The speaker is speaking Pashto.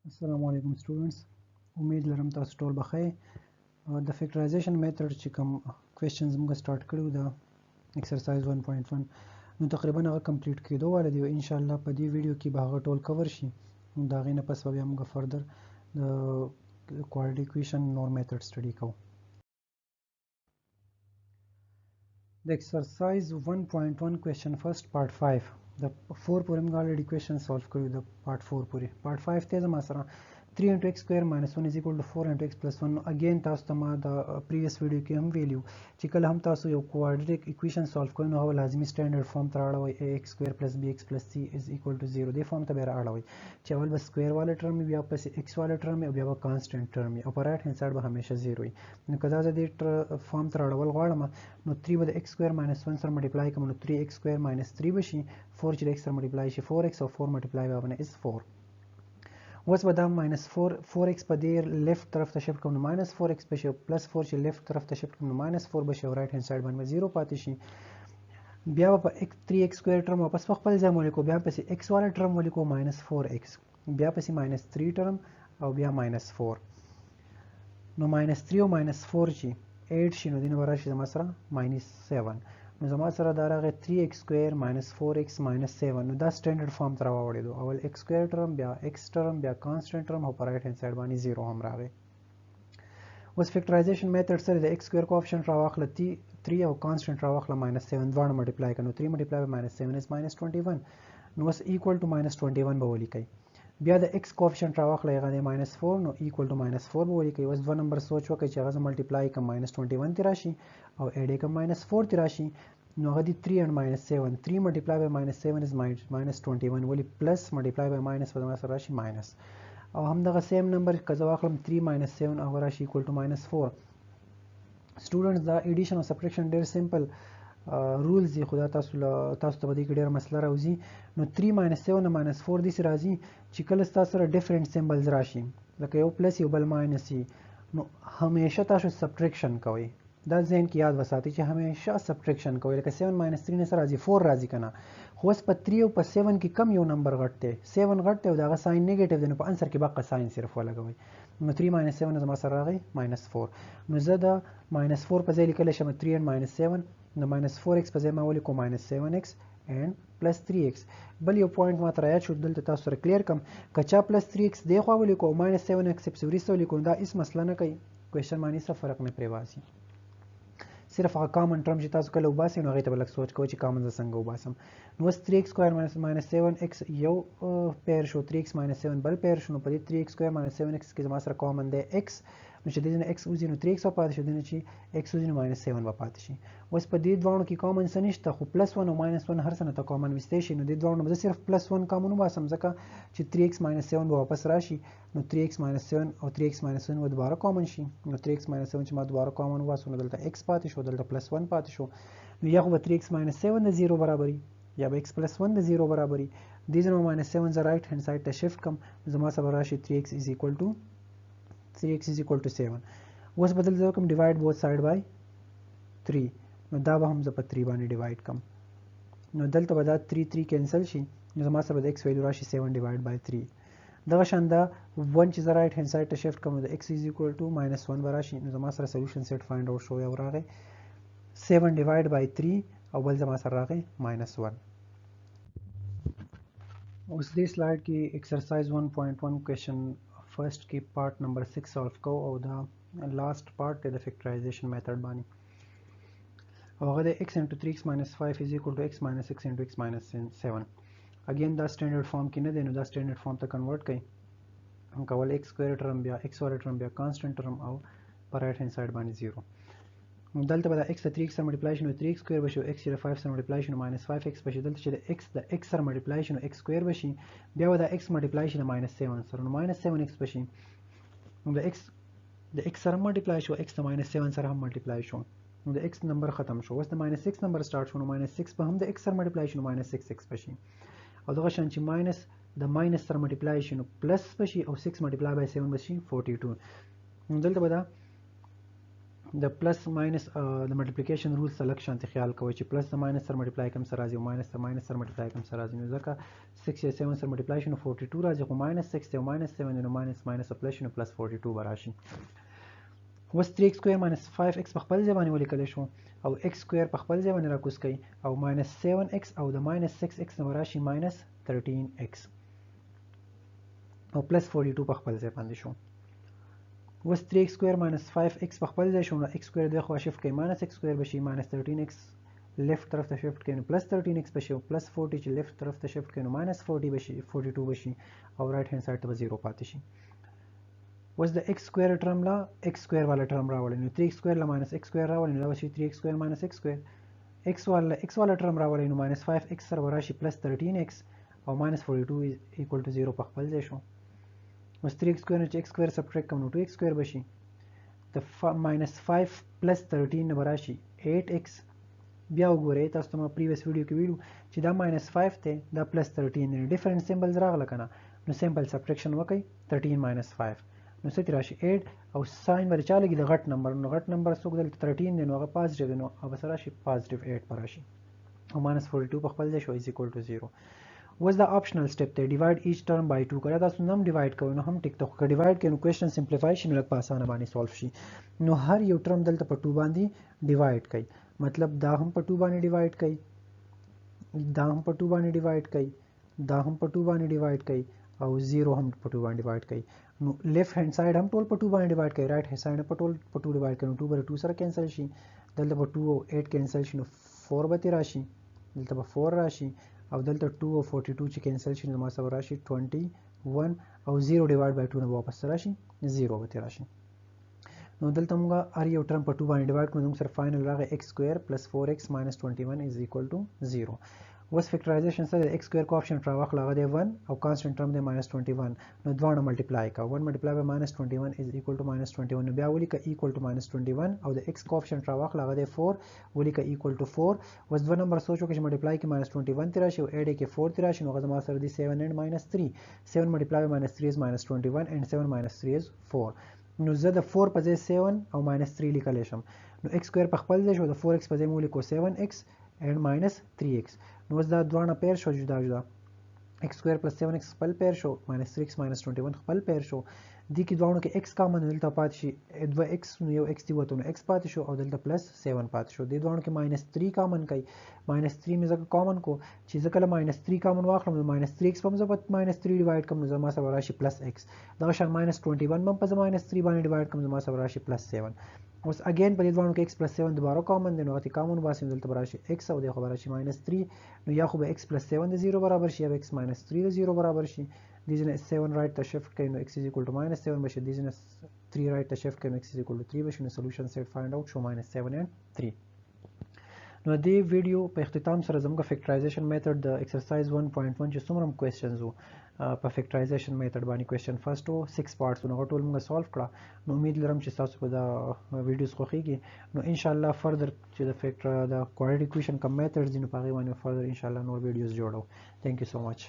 Assalam-o-Alikum students. امید لرم تاسو ټول بخیر. د فیکټرایزیشن میتھډ چې کوم کوېسچنز موږ سٹارټ کړو د ایکسرسایز 1.1 نو تقریبا هغه کمپلیټ کېدو والا دی او ان شاء الله په دې ویډیو کې به هغه ټول کور شي. دا غي نه پس بیا موږ فردر د کوارډینیټ ایکویشن نور میتھډ سټڈی کوو. د ایکسرسایز 1.1 کوېسچن فرست پارت 5 د 4 پورې موږ الریډي کوېسچن سولف کړو د پارت 4 پورې. پارت 5 ته زما سره 3 into x square minus 1 is equal to 4 into x plus 1. اگین تاسو ته ما د پریویس ویډیو کې هم ویلیو چې کله هم تاسو یو کوارډینیټ ایکویشن سولف کوئ نو هغه لازمي سټانډرډ فارم ته راوړئ ax square plus bx plus c is equal to 0. دې فارم ته به راوړئ چې اول به سکوير والا ټرم بیا پسې x والا ټرم او بیا به کانسټنټ ټرم او په رائټ هند سایډ به همیشه 0 وي. نو کله زه دې فارم ته راوړل غواړم نو 3 به د x square minus 1 سره ملټیپلای کوم نو 3x square minus 3 بشي 4 چې د x سره ملټیپلای شي 4x او 4 ملټیپلای به ونه is 4. اوس به دا minus 4x په دې لیفت طرف ته شفت کوم نو minus 4x بشي پلس 4 چې لیفت طرف ته شفت کوم نو minus 4 بشي او رائټ هند سایډ باندې 0 پاتې شي. بیا په 3x سکوير ټرم واپس په خپل ځای ولیکو بیا پسې x والا ټرم ولیکو minus 4x بیا پسې minus 3 ټرم او بیا minus 4 نو minus 3 او minus 4 چې 8 شي نو دینه ورشي زما سره minus 7 نو زما سره دا راغی 3x square minus 4x minus 7 نو دا سټانډرډ فارم ته راوړېدو اول x square ټرم بیا x ټرم بیا کانسټنټ ټرم او په رائټ هند سایډ باندې 0 هم راغی. اوس فیکټرایزیشن میتھډ سره د x square کوافیشنټ راواخله 3 او کانسټنټ راواخله minus 7 دواړه ملټیپلای کړه نو 3 ملټیپلای by minus 7 is minus 21 نو اوس equal to minus 21 به ولیکئ. بیا د x کوافیشنټ راواخله هغه د minus 4 نو equal to minus 4 به ولیکئ. اوس 2 نمبر سوچ وکړئ چې هغه ملټیپلای کوم minus 21 تی راشي او اډ کوم minus 4 تی راشي نو هغه دی 3 and minus 7 3 multiplied by minus 7 is minus 21 ولی plus multiplied by minus په دغه سره راشي minus او هم دغه سیم نمبر که زه واخلم 3 minus 7 هغه راشي equal to minus 4. سټوډنټس دا ایډیشن او سبټریکشن ډېر سمپل رولز دي خو دا تاسو ته په دې کې ډېره مسله راوځي. نو 3 minus 7 نه minus 4 داسې راځي چې کله ستاسو سره ډیفرنٹ سمبلز راشي لکه یو پلس یو بل ماینس وي نو همیشه تاسو سبټریکشن کوئ. دا ذهن کې یاد وساتئ چې همیشه سبټریکشن کوئ لکه 7 minus 3 نه سره راځي 4 راځي که نه خو اوس په 3 او په 7 کې کم یو نمبر غټ دی 7 غټ دی او د هغه ساین نیګیټیو دی نو په انسر کې بقه ساین صرف ولګوئ نو 3 minus 7 زما سره راغی minus 4 نو زه د minus 4 په ځای لیکلی شم 3 and minus 7 نو minus 4x په ځای ما ولیکو minus 7x and plus 3x. بل یو پوینټ ما ته رایاد شو دلته تاسو سره کلیر کم که چا plus 3x دی خوا ولیکو او minus 7x پسې وروسته ولیکو دا هېڅ مسله نه کوي کوېسچن باندې څه فرق نه پرې باسي. صرف هغه کامن ټرم چې تاسو کله وباسئ نو هغې ته به لږ سوچ کوئ چې کامن زه څنګه وباسم. نو اوس 3x square minus 7x یو پیر شو 3x minus 7 بل پیر شو نو په دې 3x square minus 7x کې زما سره کامن دی x نو چې دې نه x وځي نو 3x به پاتې شي دې نه چې x وځي نو minus 7 به پاتې شي. اوس په دې دواړو کې کامن څه نشته خو پلس 1 او minus 1 هر څه نه ته کامن ویستی شي نو دې دواړو نه به زه صرف پلس 1 کامن وباسم ځکه چې 3x minus 7 به واپس راشي نو 3x minus 7 او 3x minus 7 به دوباره کامن شي نو 3x minus 7 چې ما دوباره کامن وباسو نو دلته x پاتې شو دلته پلس 1 پاتې شو نو یا خو به 3x minus 7 د 0 برابري یا به x plus 1 د 0 برابري دې ځای minus 7 زه رائټ هند سایډ ته شفت کم زما سره راشي 3x is equal to 7. اوس بدل زه کوم ډیوایډ بوث سایډ بای 3 نو دا به هم زه په 3 باندې ډیوایډ کم نو دلته به دا 3 3 کینسل شي نو زما سره د x ویلیو راشي 7 ډیوایډ بای 3 دغه شان دا 1 چې زه رائټ هند سایډ ته شفت کوم د x is equal to minus 1 به راشي نو زما سره سولوشن سیټ فایند آوټ شو یو راغی 7 ډیوایډ بای 3 او بل زما سره راغی minus 1. اوس دې سلایډ کې ایکسرسایز 1.1 کوېسچن فرست کې پارت نمبر 6 سولف کوو او دا لاست پارت دی د فیکټرایزیشن میتھډ باندې او هغه د x into 3x minus 5 is equal to x minus 6 into x minus 7. اگین دا سټانډرډ فارم کې نه دی نو دا سټانډرډ فارم ته کنورټ کړئ کول x سکویر ټرم بیا x والا ټرم بیا کانسټنټ ټرم او په رائټ هند سایډ باندې 0 دلته به د x د 3x سره ملټیپلای شي نو 3x سکویر بشي او x چې د 5 سره ملټیپلای شي نو minus 5x بشي دلته چې د x سره ملټیپلای شي نو x سکویر بشي بیا به د x ملټیپلای شي د minus 7 سره نو minus 7x بشي نو د x سره ملټیپلای شو x د minus 7 سره هم ملټیپلای شو نو د x نمبر ختم شو اوس د minus 6 نمبر سٹارټ شو نو minus 6 به هم د x سره ملټیپلای شي نو minus 6x بشي او دغه شان چې minus د minus سره ملټیپلای شي نو پلس بشي او 6 ملټیپلای بای 7 بشي 42 نو دلته به دا د پلس ماینس د ملټیپلیکیشن رول سره شانتي خیال کوئ چې پلس د ماینس سره ملټیپلای کوم سره راځي او ماینس د ماینس سره ملټیپلای کوم سره راځي. نو ځکه 6 یا 7 سره ملټیپلای شي نو 42 راځي، خو ماینس 6 دی او ماینس 7 دی نو ماینس ماینس پلس شي نو پلس 42 به راشي. اوس 3x سکویر ماینس 5x په خپل ځای باندې ولیکلی شو او x سکویر په خپل ځای باندې راکوز کړئ او ماینس 7x او د ماینس 6x نه به راشي ماینس 13x او پلس 42 په خپل ځای باندې شو. اوس 3x سکویر ماینس 5x په خپل ځای شو نو x سکویر دوی خوا شفت کړئ ماینس x سکویر به شي ماینس 13x لیفت طرف ته شفت کړئ نو پلس 13x به شي او پلس 40 چې لیفت طرف ته شفت کړئ نو ماینس 40 به شي 42 به شي او رایټ هینډ سایډ ته به 0 پاتې شي. اوس د x سکویر ټرم لا x سکویر والا ټرم راولئ نو 3x سکویر لا ماینس x سکویر راولئ نو دا به شي 3x سکویر ماینس x سکویر. x والا ټرم راولئ نو ماینس 5x سره به راشي پلس 13x او ماینس 42 ایکول ټو 0 په خپل ځای شو. اوس 3x سکویر نه چې x سکویر سبټریکټ کوم نو 2x سکویر به شي د ماینس 5 پلس 13 نه به راشي 8x. بیا وګورئ تاسو ته ما پریویس ویډیو کې ویلو چې دا ماینس 5 دی دا پلس 13 دی ډیفرنٹ سیمبلز راغله که نه نو سیمبل سبټریکشن وکړئ 13 ماینس 5 نو څه راشي 8 او ساین به چا لګي د غټ نمبر نو غټ نمبر څوک دلته 13 دی نو هغه پازیټیو دی نو هغه سره راشي پازیټیو 8 به راشي او ماینس 42 په خپل ځای شو از ایکول ټو 0. was the optional step ته divide each term by 2 کړه تاسو نم ډیوایډ کوئ نو هم ټیک ته خو ډیوایډ کړئ نو کوېسچن سمپلیفای شي نو لږ په اسانه باندې سولف شي. نو هر یو ټرم دلته په 2 باندې ډیوایډ کړئ مطلب دا هم په 2 باندې ډیوایډ کړئ دا هم په 2 باندې ډیوایډ کړئ دا هم په 2 باندې ډیوایډ کړئ او 0 هم په 2 باندې ډیوایډ کړئ. نو لیفت هاند سایډ هم ټول په 2 باندې ډیوایډ کړئ رائټ هاند سایډ په ټول په 2 ډیوایډ کړئ نو 2 به 2 سره کینسل شي دلته په 2 او 8 کینسل شي نو 4 به راشي دلته په 4 راشي او دلته 2 او 42 چې کینسل شي نو ما سره راشي 21 او 0 ډیوایډ بای 2 نه واپس راشي 0 به راشي. نو دلته موږ هر یو ټرم په 2 باندې ډیوایډ کړو نو موږ سره فائنل راغی x سکویر پلس 4x ماینس 21 از ایکوال ټو 0. اوس فیکټرایزیشن سره x سکویر کوافیشنټ راوخله هغه دی 1 او کانسټنټ ټرم دی ماینس 21 نو دواړه ملټیپلای کا 1 ملټیپلای بای ماینس 21 از ایکوال ټو ماینس 21 نو بیا ولیکه ایکوال ټو ماینس 21 او د x کوافیشنټ راوخله هغه دی 4 ولیکه ایکوال ټو 4. اوس دوه نمبر سوچو کې ملټیپلای کې ماینس 21 تی راشي او اډ کې 4 تی راشي نو هغه ما سره دی 7 and minus 3 7 ملټیپلای بای ماینس 3 is minus 21 and 7 minus 3 is 4 نو زه د 4 په ځای 7 او ماینس 3 لیکلی شم نو x سکویر په خپل ځای شو د 4x په ځای مو لیکو 7x and minus 3x نو اوس دا دواړه پیر شو جدا جدا x سکویر پلس 7x خپل پیر شو ماینس 3x ماینس 21 خپل پیر شو دې کې دواړو کې x کامن دلته پاتې شي 2x نو یو x دی وته نو x پاتې شو او دلته پلس 7 پاتې شو دې دواړو کې ماینس 3 کامن کوي ماینس 3 مې ځکه کامن کو چې ځکه له ماینس 3 کامن واخلم نو ماینس 3x په مزه ماینس 3 ډیوایډ کوم نو زما سره راشي پلس x دا شان ماینس 21 هم په ماینس 3 باندې ډیوایډ کوم زما سره راشي پلس 7. اوس اگین په دې دوانو کې x پلس 7 دوباره کامن دی نو هغه کامن واسیم دلته راشي x او د خبره شي ماینس 3 نو یا خو به x پلس 7 د 0 برابر شي یا x ماینس 3 د 0 برابر شي دې ځنه 7 رائټ ته شفت کړئ نو x is equal to minus 7 بشي دې ځنه 3 رائټ ته شفت کړئ نو x is equal to 3 بشي نو سولوشن سیټ فایند اوټ شو minus 7 and 3. نو دې ویډیو په اختتام سره زموږ فیکټرایزیشن میتھډ د ایکسرسایز 1.1 چې څومره کوېسچنز وو په فیکټرایزیشن میتھډ باندې کوېسچن فرست وو 6 پارټس نو ټول موږ سولف کړه نو امید لرم چې تاسو په دا ویډیوز خوښیږي نو ان شاء الله فردر چې د فیکټر د کوادریټ ایکویشن کوم میتھډز دي نو په هغه باندې فردر ان شاء الله نور ویډیوز جوړو. ثانک یو سو مچ.